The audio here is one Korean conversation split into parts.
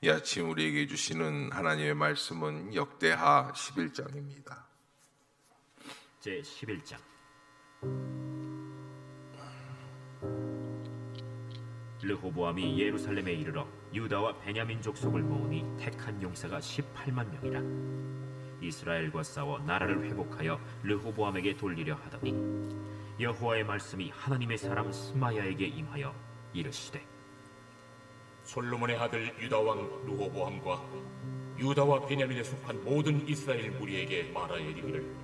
이 아침 우리에게 주시는 하나님의 말씀은 역대하 11장입니다. 제 11장. 르호보암이 예루살렘에 이르러 유다와 베냐민 족속을 모으니 택한 용사가 18만 명이라. 이스라엘과 싸워 나라를 회복하여 르호보암에게 돌리려 하더니 여호와의 말씀이 하나님의 사람 스마야에게 임하여 이르시되, 솔로몬의 아들 유다 왕 르호보암과 유다와 베냐민에 속한 모든 이스라엘 무리에게 말하여 이르기를,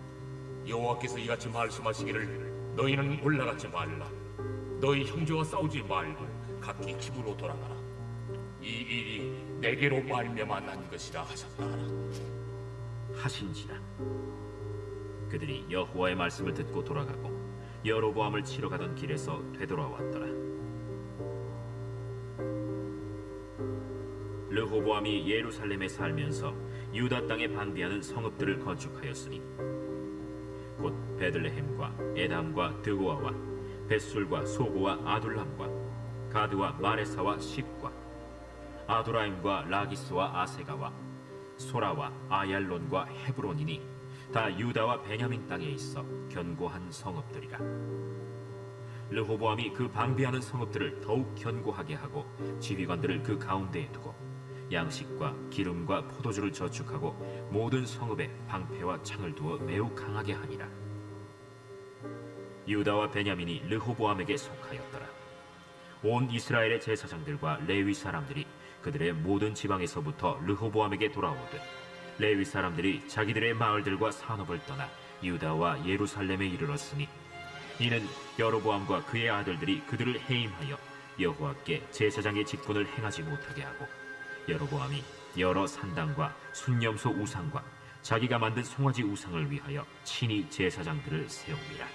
여호와께서 이같이 말씀하시기를, 너희는 올라가지 말라. 너희 형제와 싸우지 말고 각기 집으로 돌아가라. 이 일이 내게로 말미암아 난 것이라 하셨다 하라. 하신지라. 그들이 여호와의 말씀을 듣고 돌아가고 여로보암을 치러 가던 길에서 되돌아왔더라. 르호보암이 예루살렘에 살면서 유다 땅에 방비하는 성읍들을 건축하였으니 곧 베들레헴과 에담과 드고아와 벳술과 소고와 아둘람과 가드와 마레사와 십과 아도라임과 라기스와 아세가와 소라와 아얄론과 헤브론이니 다 유다와 베냐민 땅에 있어 견고한 성읍들이라. 르호보암이 그 방비하는 성읍들을 더욱 견고하게 하고 지휘관들을 그 가운데에 두고 양식과 기름과 포도주를 저축하고 모든 성읍에 방패와 창을 두어 매우 강하게 하니라. 유다와 베냐민이 르호보암에게 속하였더라. 온 이스라엘의 제사장들과 레위 사람들이 그들의 모든 지방에서부터 르호보암에게 돌아오듯 레위 사람들이 자기들의 마을들과 산업을 떠나 유다와 예루살렘에 이르렀으니, 이는 여로보암과 그의 아들들이 그들을 해임하여 여호와께 제사장의 직분을 행하지 못하게 하고, 여로보암이 여러 산당과 순념소 우상과 자기가 만든 송아지 우상을 위하여 친히 제사장들을 세웁니다.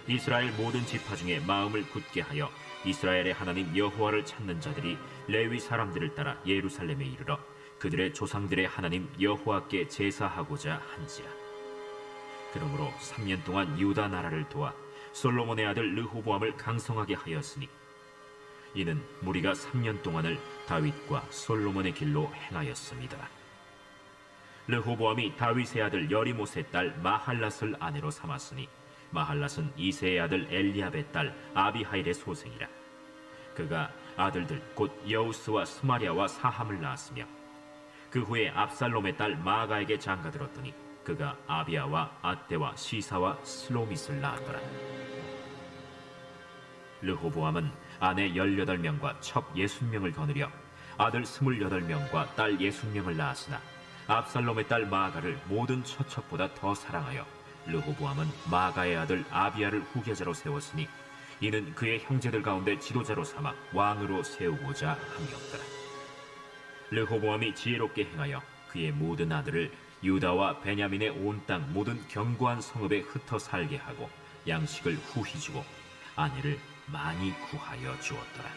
이스라엘 모든 지파 중에 마음을 굳게 하여 이스라엘의 하나님 여호와를 찾는 자들이 레위 사람들을 따라 예루살렘에 이르러 그들의 조상들의 하나님 여호와께 제사하고자 한지라. 그러므로 3년 동안 유다 나라를 도와 솔로몬의 아들 르호보암을 강성하게 하였으니, 이는 무리가 3년 동안을 다윗과 솔로몬의 길로 행하였습니다. 르호보암이 다윗의 아들 여리못의 딸 마할랏을 아내로 삼았으니, 마할랏은 이새의 아들 엘리압의 딸 아비하일의 소생이라. 그가 아들들 곧 여우스와 스마랴와 사함을 낳았으며, 그 후에 압살롬의 딸 마아가에게 장가들었더니 그가 아비아와 아떼와 시사와 슬로밋을 낳았더라. 르호보암은 아내 18명과 첩 60명을 거느려 아들 28명과 딸 60명을 낳았으나 압살롬의 딸 마아가를 모든 처첩보다 더 사랑하여 르호보암은 마아가의 아들 아비아를 후계자로 세웠으니, 이는 그의 형제들 가운데 지도자로 삼아 왕으로 세우고자 함이었더라. 르호보암이 지혜롭게 행하여 그의 모든 아들을 유다와 베냐민의 온 땅 모든 견고한 성읍에 흩어 살게 하고 양식을 후히 주고 아내를 많이 구하여 주었더라.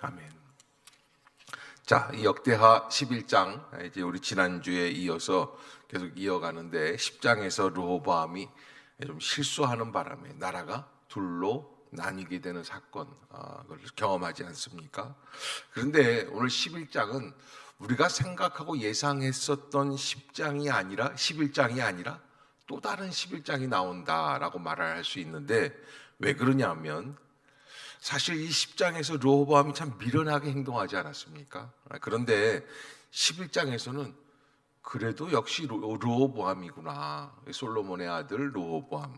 아멘. 자, 이 역대하 11장, 이제 우리 지난주에 이어서 계속 이어가는데, 10장에서 르호보암이 좀 실수하는 바람에 나라가 둘로 나뉘게 되는 사건, 그걸 경험하지 않습니까? 그런데 오늘 11장은 우리가 생각하고 예상했었던 10장이 아니라 11장이 아니라 또 다른 11장이 나온다라고 말을 할 수 있는데, 왜 그러냐면 사실 이 10장에서 르호보암이 참 미련하게 행동하지 않았습니까? 그런데 11장에서는 그래도 역시 르호보암이구나, 솔로몬의 아들 르호보암,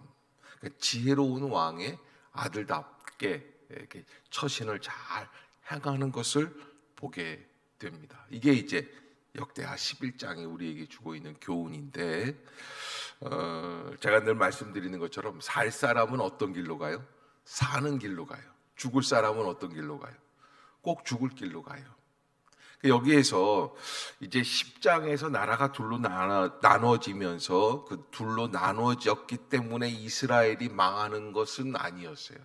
그러니까 지혜로운 왕의 아들답게 이렇게 처신을 잘 행하는 것을 보게 됩니다. 이게 이제 역대하 11장이 우리에게 주고 있는 교훈인데, 제가 늘 말씀드리는 것처럼 살 사람은 어떤 길로 가요? 사는 길로 가요. 죽을 사람은 어떤 길로 가요? 꼭 죽을 길로 가요. 여기에서 이제 10장에서 나라가 둘로 나눠지면서 그 둘로 나눠졌기 때문에 이스라엘이 망하는 것은 아니었어요.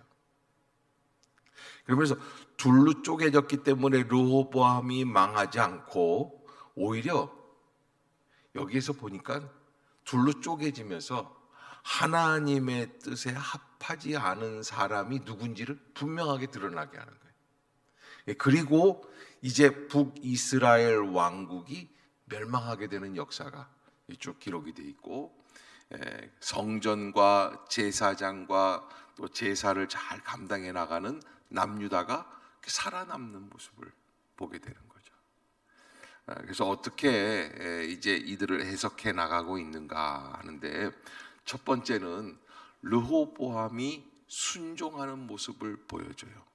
그러면서 둘로 쪼개졌기 때문에 르호보암이 망하지 않고, 오히려 여기에서 보니까 둘로 쪼개지면서 하나님의 뜻에 합하지 않은 사람이 누군지를 분명하게 드러나게 하는 거예요. 그리고 이제 북이스라엘 왕국이 멸망하게 되는 역사가 쭉 기록이 되어 있고, 성전과 제사장과 또 제사를 잘 감당해 나가는 남유다가 살아남는 모습을 보게 되는 거죠. 그래서 어떻게 이제 이들을 해석해 나가고 있는가 하는데, 첫 번째는 르호보암이 순종하는 모습을 보여줘요.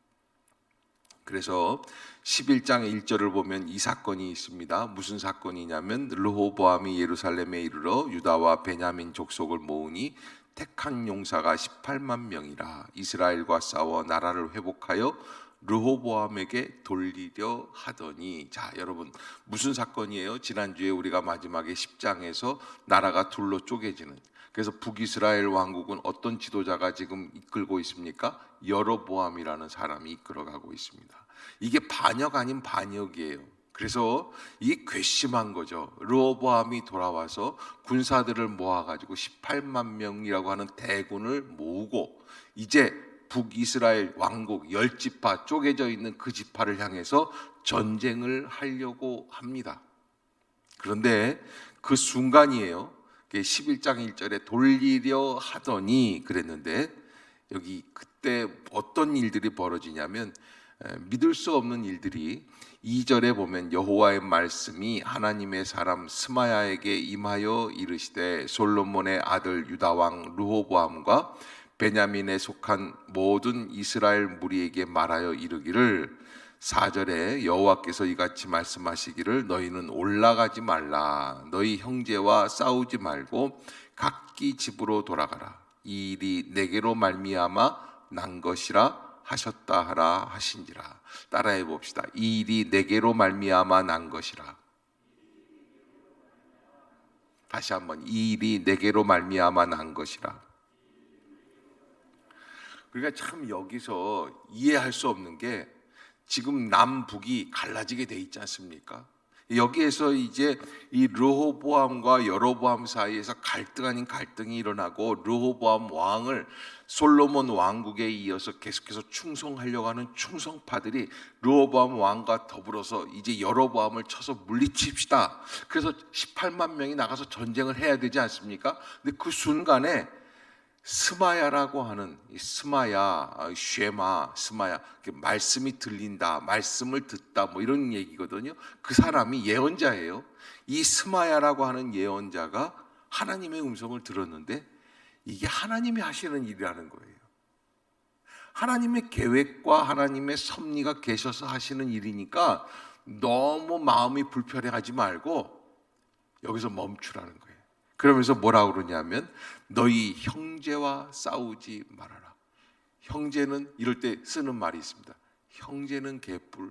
그래서 11장 1절을 보면 이 사건이 있습니다. 무슨 사건이냐면, 르호보암이 예루살렘에 이르러 유다와 베냐민 족속을 모으니 택한 용사가 18만 명이라. 이스라엘과 싸워 나라를 회복하여 르호보암에게 돌리려 하더니. 자, 여러분, 무슨 사건이에요? 지난주에 우리가 마지막에 10장에서 나라가 둘로 쪼개지는, 그래서 북이스라엘 왕국은 어떤 지도자가 지금 이끌고 있습니까? 여로보암이라는 사람이 이끌어가고 있습니다. 이게 반역 아닌 반역이에요. 그래서 이게 괘씸한 거죠. 르호보암이 돌아와서 군사들을 모아가지고 18만 명이라고 하는 대군을 모으고, 이제 북이스라엘 왕국 10지파 쪼개져 있는 그 지파를 향해서 전쟁을 하려고 합니다. 그런데 그 순간이에요. 11장 1절에 돌리려 하더니 그랬는데, 여기 그때 어떤 일들이 벌어지냐면, 믿을 수 없는 일들이 2절에 보면 여호와의 말씀이 하나님의 사람 스마야에게 임하여 이르시되, 솔로몬의 아들 유다왕 르호보암과 베냐민에 속한 모든 이스라엘 무리에게 말하여 이르기를, 4절에 여호와께서 이같이 말씀하시기를, 너희는 올라가지 말라. 너희 형제와 싸우지 말고 각기 집으로 돌아가라. 이 일이 내게로 말미암아 난 것이라 하셨다 하라 하신지라. 따라해 봅시다. 이 일이 내게로 말미암아 난 것이라. 다시 한번, 이 일이 내게로 말미암아 난 것이라. 그러니까 참 여기서 이해할 수 없는 게, 지금 남북이 갈라지게 돼 있지 않습니까? 여기에서 이제 이 르호보암과 여로보암 사이에서 갈등 아닌 갈등이 일어나고, 르호보암 왕을 솔로몬 왕국에 이어서 계속해서 충성하려고 하는 충성파들이 르호보암 왕과 더불어서 이제 여로보암을 쳐서 물리칩시다. 그래서 18만 명이 나가서 전쟁을 해야 되지 않습니까? 근데 그 순간에 스마야라고 하는, 스마야, 쉐마, 스마야, 말씀이 들린다, 말씀을 듣다, 뭐 이런 얘기거든요. 그 사람이 예언자예요. 이 스마야라고 하는 예언자가 하나님의 음성을 들었는데, 이게 하나님이 하시는 일이라는 거예요. 하나님의 계획과 하나님의 섭리가 계셔서 하시는 일이니까 너무 마음이 불편해하지 말고 여기서 멈추라는 거예요. 그러면서 뭐라고 그러냐면, 너희 형제와 싸우지 말아라. 형제는 이럴 때 쓰는 말이 있습니다. 형제는 개뿔.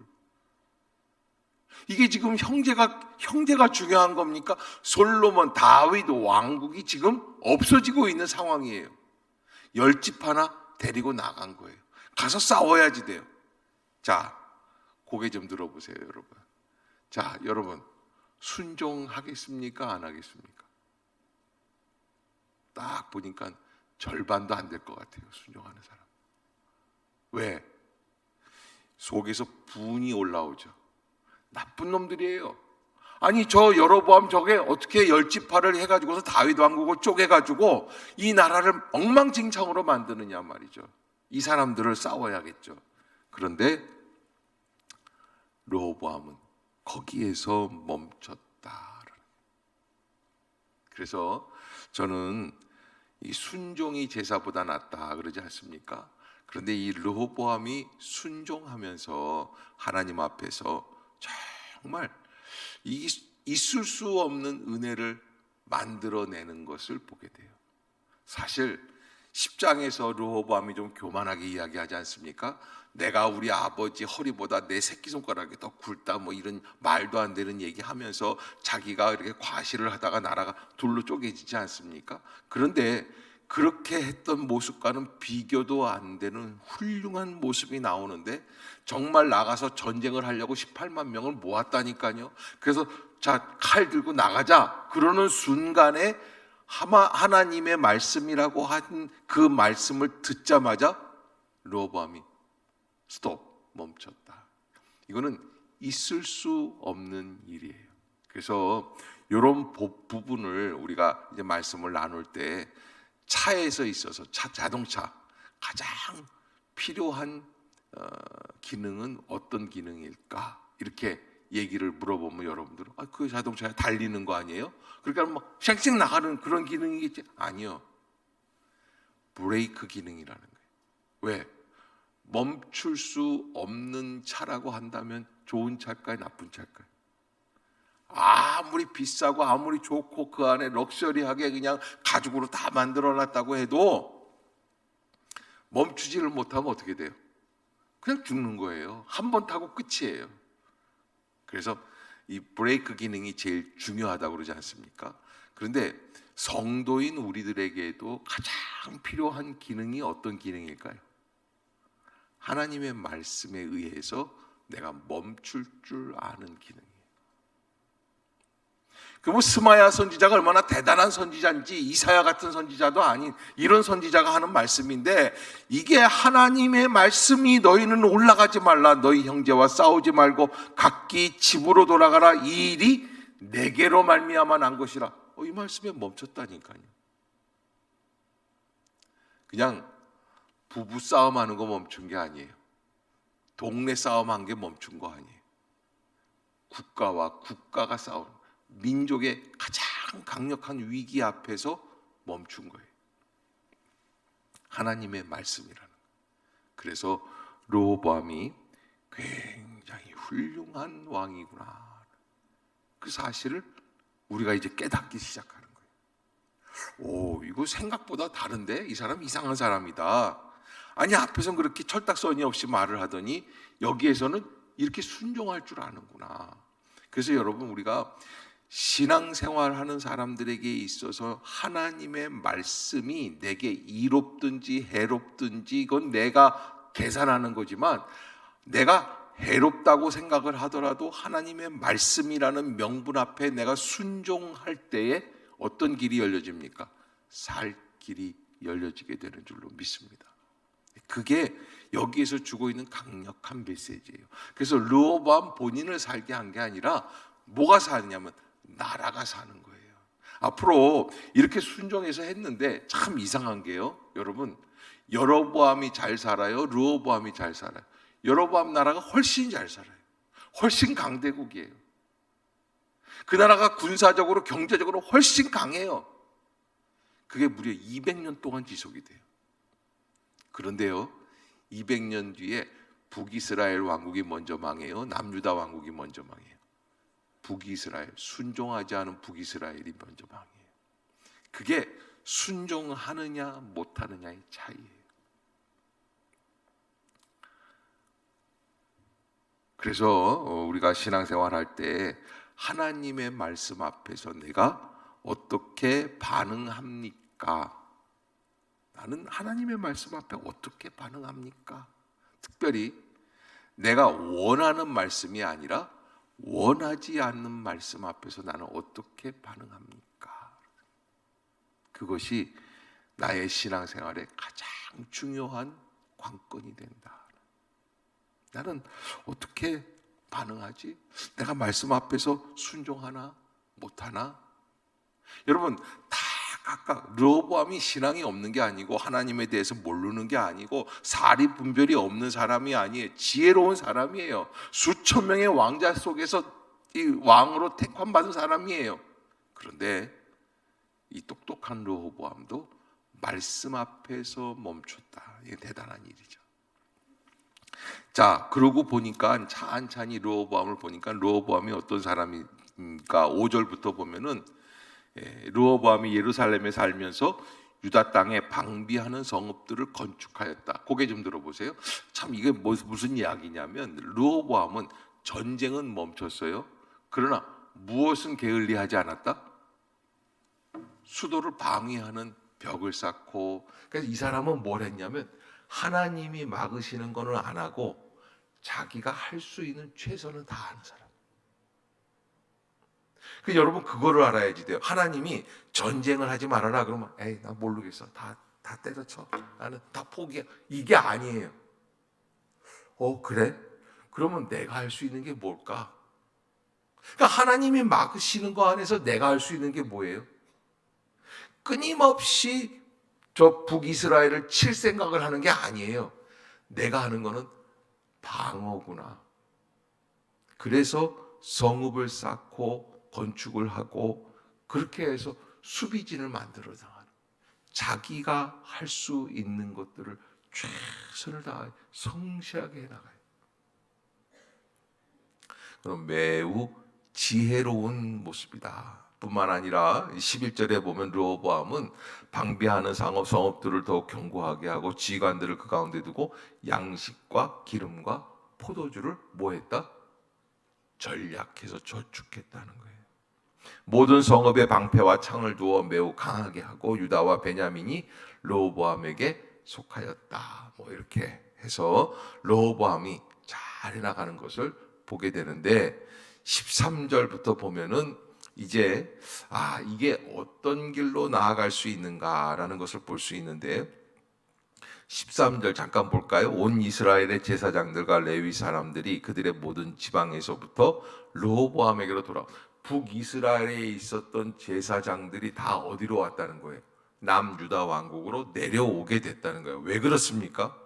이게 지금 형제가 중요한 겁니까? 솔로몬, 다윗 왕국이 지금 없어지고 있는 상황이에요. 10집 하나 데리고 나간 거예요. 가서 싸워야지 돼요. 자, 고개 좀 들어보세요, 여러분. 자, 여러분, 순종하겠습니까? 안 하겠습니까? 딱 보니까 절반도 안 될 것 같아요, 순종하는 사람. 왜? 속에서 분이 올라오죠. 나쁜 놈들이에요. 아니, 저 여로보암 저게 어떻게 10지파를 해가지고서 다윗 왕국을 쪼개가지고 이 나라를 엉망진창으로 만드느냐 말이죠. 이 사람들을 싸워야겠죠. 그런데 르호보암은 거기에서 멈췄다. 그래서 저는 이 순종이 제사보다 낫다 그러지 않습니까? 그런데 이 르호보암이 순종하면서 하나님 앞에서 정말 있을 수 없는 은혜를 만들어내는 것을 보게 돼요. 사실 10장에서 르호보암이 좀 교만하게 이야기하지 않습니까? 내가 우리 아버지 허리보다 내 새끼손가락이 더 굵다, 뭐 이런 말도 안 되는 얘기하면서 자기가 이렇게 과시를 하다가 나라가 둘로 쪼개지지 않습니까? 그런데 그렇게 했던 모습과는 비교도 안 되는 훌륭한 모습이 나오는데, 정말 나가서 전쟁을 하려고 18만 명을 모았다니까요. 그래서 자, 칼 들고 나가자 그러는 순간에 하나님의 말씀이라고 한 그 말씀을 듣자마자 르호보암이 스톱, 멈췄다. 이거는 있을 수 없는 일이에요. 그래서 이런 부분을 우리가 이제 말씀을 나눌 때 차에서 있어서 자동차 가장 필요한 기능은 어떤 기능일까? 이렇게 얘기를 물어보면 여러분들은 그 자동차에 달리는 거 아니에요? 그러니까 막 쌩쌩 나가는 그런 기능이겠지? 아니요. 브레이크 기능이라는 거예요. 왜? 멈출 수 없는 차라고 한다면 좋은 차일까요? 나쁜 차일까요? 아무리 비싸고 아무리 좋고 그 안에 럭셔리하게 그냥 가죽으로 다 만들어놨다고 해도 멈추지를 못하면 어떻게 돼요? 그냥 죽는 거예요. 한 번 타고 끝이에요. 그래서 이 브레이크 기능이 제일 중요하다고 그러지 않습니까? 그런데 성도인 우리들에게도 가장 필요한 기능이 어떤 기능일까요? 하나님의 말씀에 의해서 내가 멈출 줄 아는 기능이에요. 그럼 스마야 선지자가 얼마나 대단한 선지자인지 이사야 같은 선지자도 아닌 이런 선지자가 하는 말씀인데, 이게 하나님의 말씀이 너희는 올라가지 말라, 너희 형제와 싸우지 말고 각기 집으로 돌아가라, 이 일이 내게로 말미암아 난 것이라. 이 말씀에 멈췄다니까요. 그냥 부부 싸움하는 거 멈춘 게 아니에요. 동네 싸움한 게 멈춘 거 아니에요. 국가와 국가가 싸우는, 민족의 가장 강력한 위기 앞에서 멈춘 거예요. 하나님의 말씀이라는 거예요. 그래서 르호보암이 굉장히 훌륭한 왕이구나, 그 사실을 우리가 이제 깨닫기 시작하는 거예요. 이거 생각보다 다른데? 이 사람 이상한 사람이다. 아니, 앞에서는 그렇게 철딱서니 없이 말을 하더니 여기에서는 이렇게 순종할 줄 아는구나. 그래서 여러분, 우리가 신앙생활하는 사람들에게 있어서 하나님의 말씀이 내게 이롭든지 해롭든지 이건 내가 계산하는 거지만, 내가 해롭다고 생각을 하더라도 하나님의 말씀이라는 명분 앞에 내가 순종할 때에 어떤 길이 열려집니까? 살 길이 열려지게 되는 줄로 믿습니다. 그게 여기에서 주고 있는 강력한 메시지예요. 그래서 르호보암 본인을 살게 한 게 아니라 뭐가 사느냐면 나라가 사는 거예요. 앞으로 이렇게 순종해서 했는데 참 이상한 게요, 여러분, 여로보암이 잘 살아요, 르호보암이 잘 살아요? 여로보암 나라가 훨씬 잘 살아요. 훨씬 강대국이에요. 그 나라가 군사적으로 경제적으로 훨씬 강해요. 그게 무려 200년 동안 지속이 돼요. 그런데요, 200년 뒤에 북이스라엘 왕국이 먼저 망해요, 남유다 왕국이 먼저 망해요? 북이스라엘, 순종하지 않은 북이스라엘이 먼저 망해요. 그게 순종하느냐 못하느냐의 차이예요. 그래서 우리가 신앙생활 할 때 하나님의 말씀 앞에서 내가 어떻게 반응합니까? 나는 하나님의 말씀 앞에 어떻게 반응합니까? 특별히 내가 원하는 말씀이 아니라 원하지 않는 말씀 앞에서 나는 어떻게 반응합니까? 그것이 나의 신앙생활의 가장 중요한 관건이 된다. 나는 어떻게 반응하지? 내가 말씀 앞에서 순종하나 못하나? 여러분, 다 각각 르호보암이 신앙이 없는 게 아니고 하나님에 대해서 모르는 게 아니고 사리 분별이 없는 사람이 아니에요. 지혜로운 사람이에요. 수천 명의 왕자 속에서 이 왕으로 택함받은 사람이에요. 그런데 이 똑똑한 르호보암도 말씀 앞에서 멈췄다. 이게 대단한 일이죠. 자, 그러고 보니까 찬찬히 르호보암을 보니까 르호보암이 어떤 사람인가 5절부터 보면은 르호보암이 예루살렘에 살면서 유다 땅에 방비하는 성읍들을 건축하였다. 고개 좀 들어보세요. 참 이게 무슨 이야기냐면 르호보암은 전쟁은 멈췄어요. 그러나 무엇은 게을리하지 않았다? 수도를 방위하는 벽을 쌓고. 그래서 이 사람은 뭘 했냐면 하나님이 막으시는 거는 안 하고 자기가 할 수 있는 최선을 다하는 사람. 그 여러분 그거를 알아야지 돼요. 하나님이 전쟁을 하지 말아라 그러면 에이 나 모르겠어. 다 때려쳐. 나는 다 포기해. 이게 아니에요. 그래? 그러면 내가 할 수 있는 게 뭘까? 그러니까 하나님이 막으시는 거 안에서 내가 할 수 있는 게 뭐예요? 끊임없이 저 북이스라엘을 칠 생각을 하는 게 아니에요. 내가 하는 거는 방어구나. 그래서 성읍을 쌓고 건축을 하고 그렇게 해서 수비진을 만들어 나가는, 자기가 할 수 있는 것들을 최선을 다해 성실하게 해나가요. 그럼 매우 지혜로운 모습이다. 뿐만 아니라 11절에 보면 르호보암은 방비하는 성읍들을 더욱 견고하게 하고 지휘관들을 그 가운데 두고 양식과 기름과 포도주를 뭐했다? 전략해서 저축했다는 거예요. 모든 성읍에 방패와 창을 두어 매우 강하게 하고 유다와 베냐민이 르호보암에게 속하였다. 뭐 이렇게 해서 르호보암이 잘 해나가는 것을 보게 되는데 13절부터 보면은 이제 이게 어떤 길로 나아갈 수 있는가라는 것을 볼 수 있는데 13절 잠깐 볼까요? 온 이스라엘의 제사장들과 레위 사람들이 그들의 모든 지방에서부터 르호보암에게로 돌아와. 북이스라엘에 있었던 제사장들이 다 어디로 왔다는 거예요? 남유다 왕국으로 내려오게 됐다는 거예요. 왜 그렇습니까?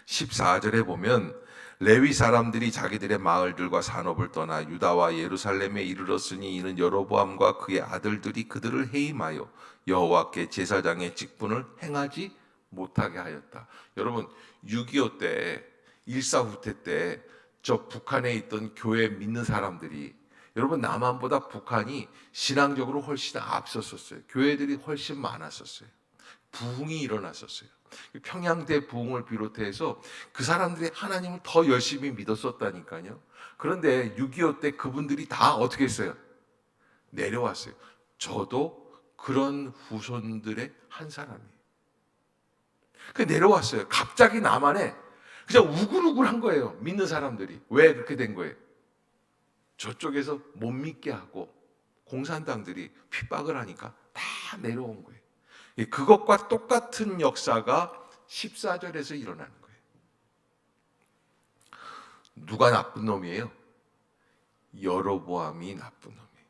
14절에 보면 레위 사람들이 자기들의 마을들과 산업을 떠나 유다와 예루살렘에 이르렀으니 이는 여로보암과 그의 아들들이 그들을 해임하여 여호와께 제사장의 직분을 행하지 못하게 하였다. 여러분 6.25 때 일사후퇴 때 저 북한에 있던 교회 믿는 사람들이, 여러분 남한보다 북한이 신앙적으로 훨씬 앞섰었어요. 교회들이 훨씬 많았었어요. 부흥이 일어났었어요. 평양대 부흥을 비롯해서 그 사람들이 하나님을 더 열심히 믿었었다니까요. 그런데 6.25 때 그분들이 다 어떻게 했어요? 내려왔어요. 저도 그런 후손들의 한 사람이에요. 그 내려왔어요. 갑자기 남한에 그냥 우글우글한 거예요. 믿는 사람들이. 왜 그렇게 된 거예요? 저쪽에서 못 믿게 하고 공산당들이 핍박을 하니까 다 내려온 거예요. 그것과 똑같은 역사가 14절에서 일어나는 거예요. 누가 나쁜 놈이에요? 여로보암이 나쁜 놈이에요.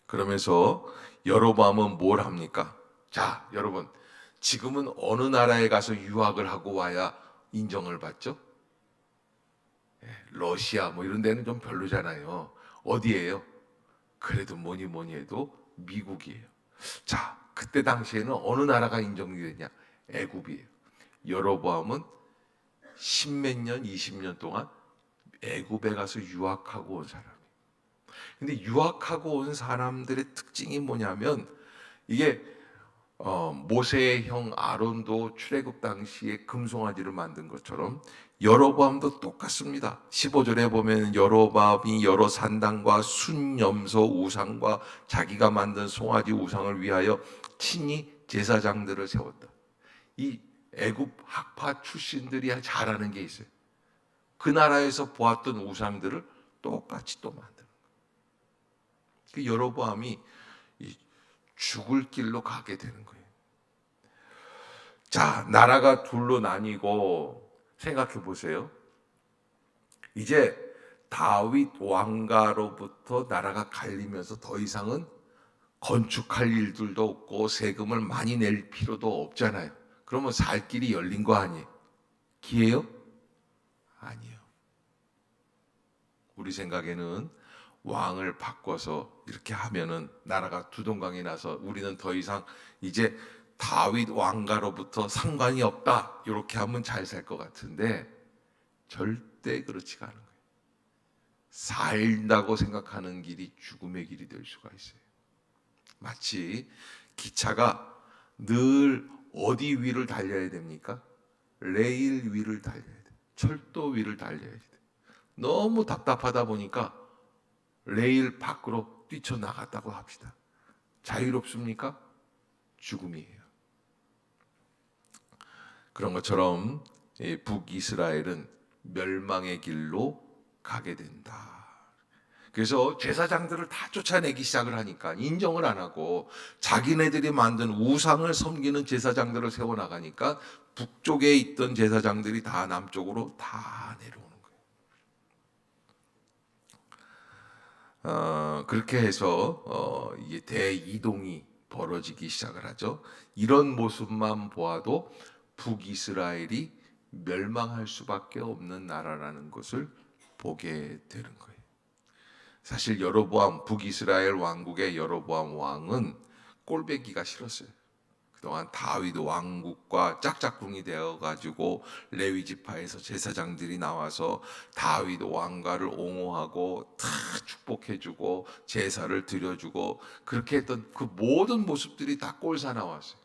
그러면서 여로보암은 뭘 합니까? 자, 여러분, 지금은 어느 나라에 가서 유학을 하고 와야 인정을 받죠? 러시아 뭐 이런 데는 좀 별로잖아요. 어디예요? 그래도 뭐니 해도 미국이에요. 자, 그때 당시에는 어느 나라가 인정이 되냐? 애굽이에요. 여로보암은 10몇 년, 20년 동안 애굽에 가서 유학하고 온 사람이에요. 근데 유학하고 온 사람들의 특징이 뭐냐면 이게 모세의 형 아론도 출애굽 당시에 금송아지를 만든 것처럼 여로보암도 똑같습니다. 15절에 보면 여로보암이 여러 산당과 순염소 우상과 자기가 만든 송아지 우상을 위하여 친히 제사장들을 세웠다. 이 애굽 학파 출신들이 잘하는 게 있어요. 그 나라에서 보았던 우상들을 똑같이 또 만드는 거예요. 그 여로보암이 죽을 길로 가게 되는 거예요. 자, 나라가 둘로 나뉘고 생각해 보세요. 이제 다윗 왕가로부터 나라가 갈리면서 더 이상은 건축할 일들도 없고 세금을 많이 낼 필요도 없잖아요. 그러면 살 길이 열린 거 아니에요? 기회요? 아니에요. 우리 생각에는 왕을 바꿔서 이렇게 하면은 나라가 두동강이 나서 우리는 더 이상 이제 다윗 왕가로부터 상관이 없다, 이렇게 하면 잘 살 것 같은데 절대 그렇지가 않은 거예요. 살다고 생각하는 길이 죽음의 길이 될 수가 있어요. 마치 기차가 늘 어디 위를 달려야 됩니까? 레일 위를 달려야 돼요. 철도 위를 달려야 돼요. 너무 답답하다 보니까 레일 밖으로 뛰쳐나갔다고 합시다. 자유롭습니까? 죽음이에요. 그런 것처럼 북이스라엘은 멸망의 길로 가게 된다. 그래서 제사장들을 다 쫓아내기 시작을 하니까 인정을 안 하고 자기네들이 만든 우상을 섬기는 제사장들을 세워나가니까 북쪽에 있던 제사장들이 다 남쪽으로 다 내려오는 거예요. 그렇게 해서 이게 대이동이 벌어지기 시작을 하죠. 이런 모습만 보아도 북이스라엘이 멸망할 수밖에 없는 나라라는 것을 보게 되는 거예요. 사실 여로보암 북이스라엘 왕국의 여로보암 왕은 꼴배기가 싫었어요. 그동안 다윗 왕국과 짝짝꿍이 되어가지고 레위 지파에서 제사장들이 나와서 다윗 왕가를 옹호하고 다 축복해주고 제사를 드려주고 그렇게 했던 그 모든 모습들이 다 꼴사나왔어요.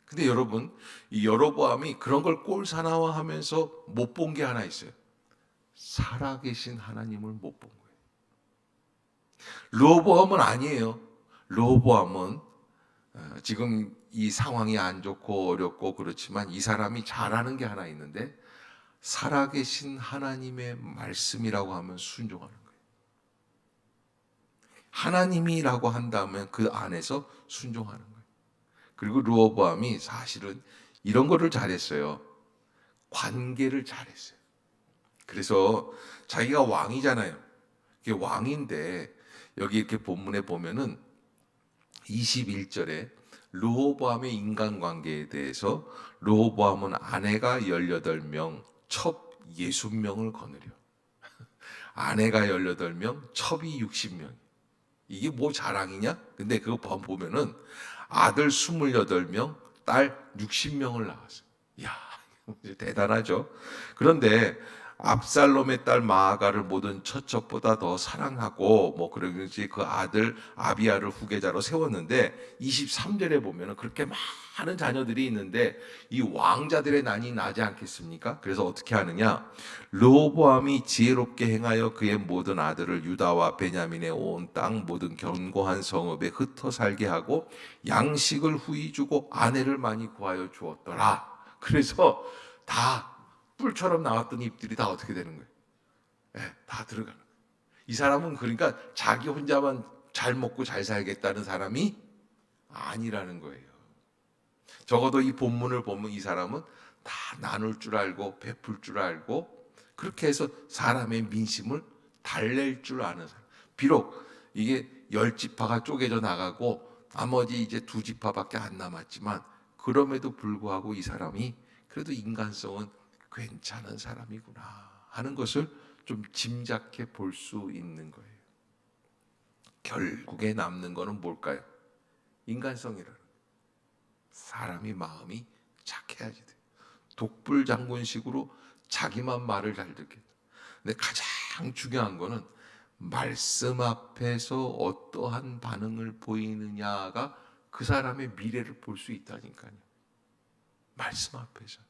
근데 여러분, 이 여로보암이 그런 걸 꼴사나와하면서 못 본 게 하나 있어요. 살아계신 하나님을 못 본 거예요. 르호보암은 아니에요. 르호보암은 지금 이 상황이 안 좋고 어렵고 그렇지만 이 사람이 잘하는 게 하나 있는데 살아계신 하나님의 말씀이라고 하면 순종하는 거예요. 하나님이라고 한다면 그 안에서 순종하는 거예요. 그리고 르호보암이 사실은 이런 거를 잘했어요. 관계를 잘했어요. 그래서 자기가 왕이잖아요. 이게 왕인데 여기 이렇게 본문에 보면은 21절에 르호보암의 인간관계에 대해서 르호보암은 아내가 18명, 첩 60명을 거느려. 아내가 18명, 첩이 60명. 이게 뭐 자랑이냐? 근데 그거 보면은 아들 28명, 딸 60명을 낳았어요. 이야, 대단하죠. 그런데 압살롬의 딸 마아가를 모든 처첩보다 더 사랑하고 뭐 그러는지 그 아들 아비야를 후계자로 세웠는데 23절에 보면은 그렇게 많은 자녀들이 있는데 이 왕자들의 난이 나지 않겠습니까? 그래서 어떻게 하느냐? 르호보암이 지혜롭게 행하여 그의 모든 아들을 유다와 베냐민의 온 땅 모든 견고한 성읍에 흩어 살게 하고 양식을 후히 주고 아내를 많이 구하여 주었더라. 그래서 다 뿔처럼 나왔던 잎들이 다 어떻게 되는 거예요? 네, 다 들어가는 거예요. 이 사람은 그러니까 자기 혼자만 잘 먹고 잘 살겠다는 사람이 아니라는 거예요. 적어도 이 본문을 보면 이 사람은 다 나눌 줄 알고 베풀 줄 알고 그렇게 해서 사람의 민심을 달랠 줄 아는 사람. 비록 이게 10지파가 쪼개져 나가고 나머지 이제 2지파밖에 안 남았지만 그럼에도 불구하고 이 사람이 그래도 인간성은 괜찮은 사람이구나 하는 것을 좀 짐작해 볼 수 있는 거예요. 결국에 남는 거는 뭘까요? 인간성이라는 거예요. 사람이 마음이 착해야지 돼요. 독불장군식으로 자기만 말을 잘 듣겠다. 근데 가장 중요한 거는 말씀 앞에서 어떠한 반응을 보이느냐가 그 사람의 미래를 볼 수 있다니까요. 말씀 앞에서.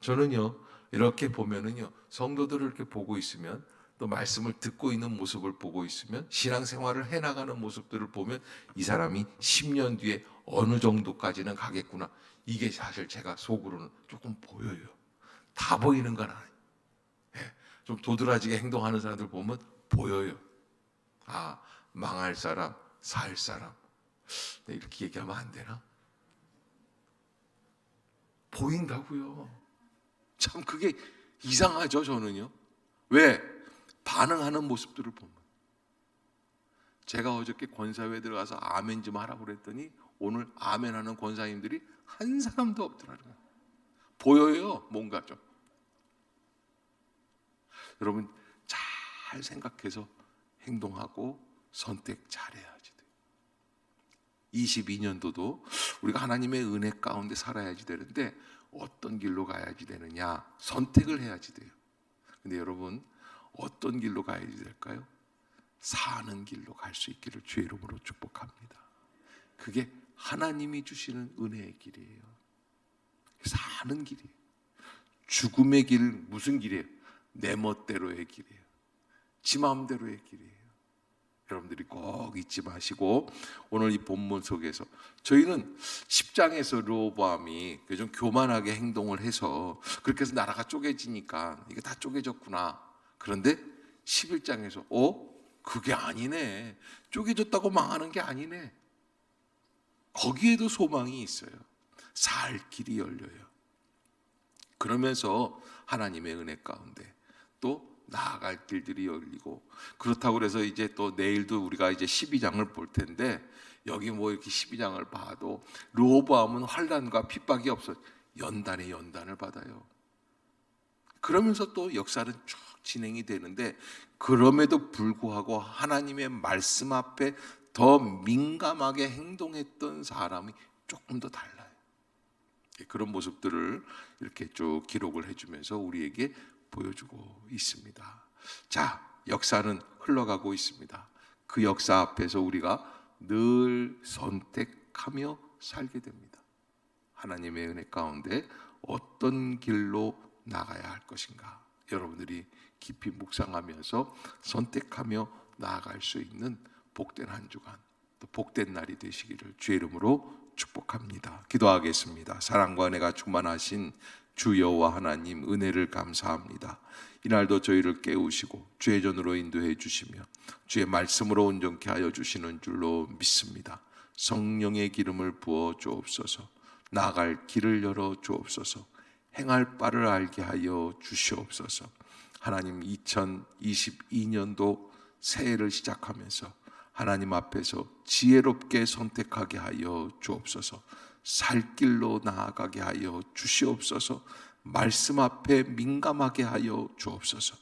저는요, 이렇게 보면은요, 성도들을 이렇게 보고 있으면 또 말씀을 듣고 있는 모습을 보고 있으면 신앙생활을 해나가는 모습들을 보면 이 사람이 10년 뒤에 어느 정도까지는 가겠구나. 이게 사실 제가 속으로는 조금 보여요. 다 보이는 건 아니에요. 예, 좀 도드라지게 행동하는 사람들 보면 보여요. 아, 망할 사람, 살 사람. 이렇게 얘기하면 안 되나? 보인다고요. 참 그게 이상하죠, 저는요. 왜? 반응하는 모습들을 보면. 제가 어저께 권사회에 들어가서 아멘 좀 하라고 그랬더니 오늘 아멘 하는 권사님들이 한 사람도 없더라고요. 보여요, 뭔가 좀. 여러분 잘 생각해서 행동하고 선택 잘해야지 돼요. 22년도도 우리가 하나님의 은혜 가운데 살아야지 되는데 어떤 길로 가야지 되느냐? 선택을 해야지 돼요. 근데 여러분 어떤 길로 가야지 될까요? 사는 길로 갈 수 있기를 주의 이름으로 축복합니다. 그게 하나님이 주시는 은혜의 길이에요. 사는 길이에요. 죽음의 길 무슨 길이에요? 내 멋대로의 길이에요. 지 마음대로의 길이에요. 여러분들이 꼭 잊지 마시고 오늘 이 본문 속에서 저희는 10장에서 르호보암이 좀 교만하게 행동을 해서 그렇게 해서 나라가 쪼개지니까 이게 다 쪼개졌구나. 그런데 11장에서 그게 아니네. 쪼개졌다고 망하는 게 아니네. 거기에도 소망이 있어요. 살 길이 열려요. 그러면서 하나님의 은혜 가운데 또 나아갈 길들이 열리고, 그렇다고 그래서 이제 또 내일도 우리가 이제 12장을 볼 텐데, 여기 뭐 이렇게 12장을 봐도 르호보암은 환난과 핍박이 없어 연단에 연단을 받아요. 그러면서 또 역사는 쭉 진행이 되는데, 그럼에도 불구하고 하나님의 말씀 앞에 더 민감하게 행동했던 사람이 조금 더 달라요. 그런 모습들을 이렇게 쭉 기록을 해주면서 우리에게 보여주고 있습니다. 자, 역사는 흘러가고 있습니다. 그 역사 앞에서 우리가 늘 선택하며 살게 됩니다. 하나님의 은혜 가운데 어떤 길로 나가야 할 것인가, 여러분들이 깊이 묵상하면서 선택하며 나아갈 수 있는 복된 한 주간, 또 복된 날이 되시기를 주의 이름으로 축복합니다. 기도하겠습니다. 사랑과 은혜가 충만하신 주 여호와 하나님, 은혜를 감사합니다. 이날도 저희를 깨우시고 주의 전으로 인도해 주시며 주의 말씀으로 온전케 하여 주시는 줄로 믿습니다. 성령의 기름을 부어 주옵소서. 나아갈 길을 열어 주옵소서. 행할 바를 알게 하여 주시옵소서. 하나님, 2022년도 새해를 시작하면서 하나님 앞에서 지혜롭게 선택하게 하여 주옵소서. 살 길로 나아가게 하여 주시옵소서. 말씀 앞에 민감하게 하여 주옵소서.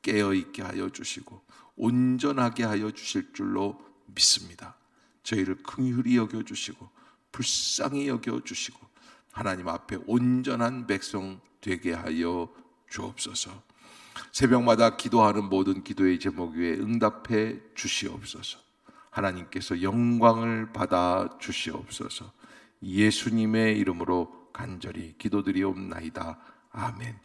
깨어있게 하여 주시고 온전하게 하여 주실 줄로 믿습니다. 저희를 긍휼히 여겨주시고 불쌍히 여겨주시고 하나님 앞에 온전한 백성 되게 하여 주옵소서. 새벽마다 기도하는 모든 기도의 제목 위에 응답해 주시옵소서. 하나님께서 영광을 받아 주시옵소서. 예수님의 이름으로 간절히 기도드리옵나이다. 아멘.